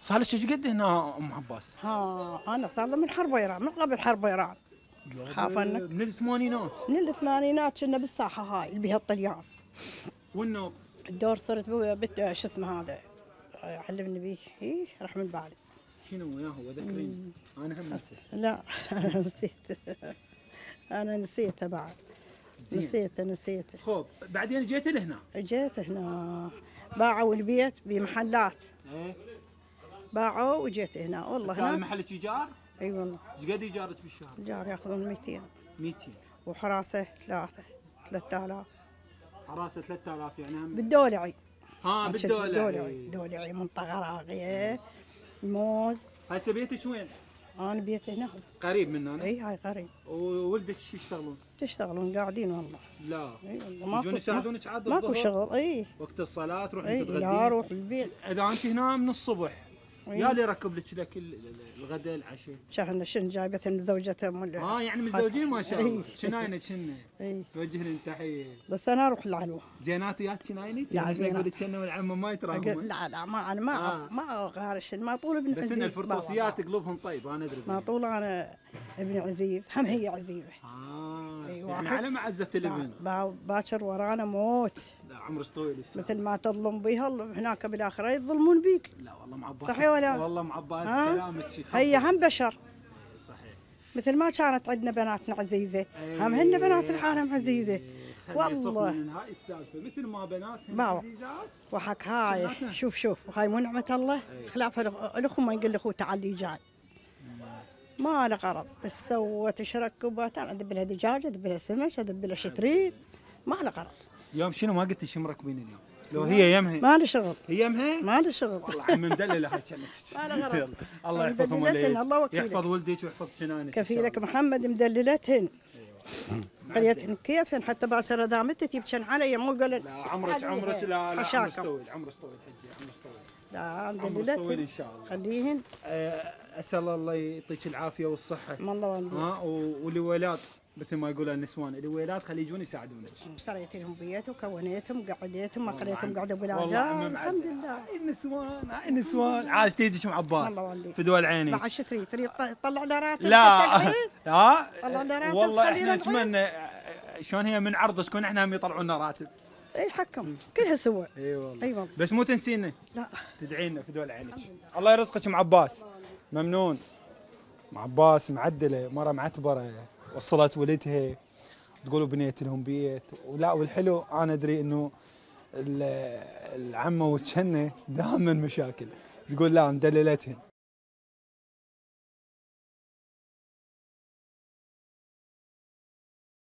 صار لك ايش قد هنا ام عباس؟ ها انا صار لي من حرب ايران، من قبل حرب ايران. خاف انك من الثمانينات. من الثمانينات كنا بالساحه هاي اللي بها الطليان. والنوب الدور صرت شو اسمه هذا، علمني بيه راح من بالي. شنو وياه هو ذكريني انا هم نسيت. لا نسيت. انا نسيته بعد. نسيته. خب بعدين جيت لهنا. جيت هنا باعوا البيت بمحلات. ايه باعوا وجيت هنا والله. هنا محلك ايجار؟ اي والله. ايش قد ايجارك بالشهر؟ ايجار ياخذون 200. 200 وحراسه 3000. حراسه 3000 يعني هم بالدولعي. بالدولعي. دولعي منطقه راقيه. موز. هسه بيتك وين؟ انا بيتي هنا. قريب من هنا؟ اي هاي قريب. وولدك شو يشتغلون؟ تشتغلون قاعدين والله. لا اي والله يجون يساعدونك عاد ماكو شغل. اي وقت الصلاة تروحين اي تتغدين؟ لا اروح البيت. اذا انت هنا من الصبح يا اللي يركب لك الغداء العشاء. شهنا شن جايبتهم مزوجتهم ولا؟ يعني متزوجين ما شاء الله. شناينه كنا. اي توجه لهم تحيه. بس انا اروح العلوه. زينات وياك شناينه؟ لا يقول لك كنا والعمه ما يتراكمون. لا ما انا ما غارش ما طول ابن عزيز. بس ان الفرطوسيات قلوبهم طيب انا ادري. ما طول انا ابن عزيز هم هي عزيزه. يعني على معزه الابن. باكر ورانا موت. لا عمرك طويل. مثل ما تظلم بها هناك بالاخره يظلمون بيك. لا والله معباس. صحيح ولا؟ والله معباس كلامك شيء. هي هم بشر. صحيح. مثل ما كانت عندنا بناتنا عزيزه، هم هن بنات العالم عزيزه. والله من هاي السالفه مثل ما بناتهم عزيزات. وحك هاي شوف وهاي منعمه الله. خلاف الاخو ما يقول لاخوه تعال لي جاي. ما له غرض، بس سوت شركبات. انا ادب لها دجاجه، ادب لها سمك، ادب لها شتريد. ما له غرض. اليوم شنو ما قلت شو مركبين اليوم؟ لو هي يمها ما له شغل. هي يمها؟ ما له شغل. والله عم مدلله هاي كانت. ما له غرض. الله يحفظهم وليك. الله وكيلك. يحفظ ولدك ويحفظ جنانك. كفيلك محمد مدللتهن. قريتهن كيفهن حتى باكر دامت تجيبشن علي مو قال لا عمرك لا عمرك طويل عمرك طويل حجي عمرك طويل. لا مدللتهن ان شاء الله. خليهن. اسال الله يعطيك العافيه والصحه. الله والله. والولاد مثل ما يقولوا النسوان الولاد خلي يجون يساعدونك. اشتريت لهم بيت وكونيتهم قعديتهم ما خليتهم قعدوا بلا الحمد لله. هاي النسوان عاش تيجي ام عباس في دول عيني. بعد شو تريد تطلع لها راتب؟ لا طلع لها راتب. والله احنا نتمنى شلون هي من عرض تكون احنا هم يطلعون لنا راتب. اي حكم كلها سوا. اي والله. اي والله. بس مو تنسينا. لا تدعي لنا في دول عينك. الله يرزقك ام عباس. ممنون. ام عباس معدله مره معتبره وصلت ولدها تقولوا بنيت لهم بيت ولا والحلو انا ادري انه العمه والجنه دائما مشاكل تقول لا مدللتهن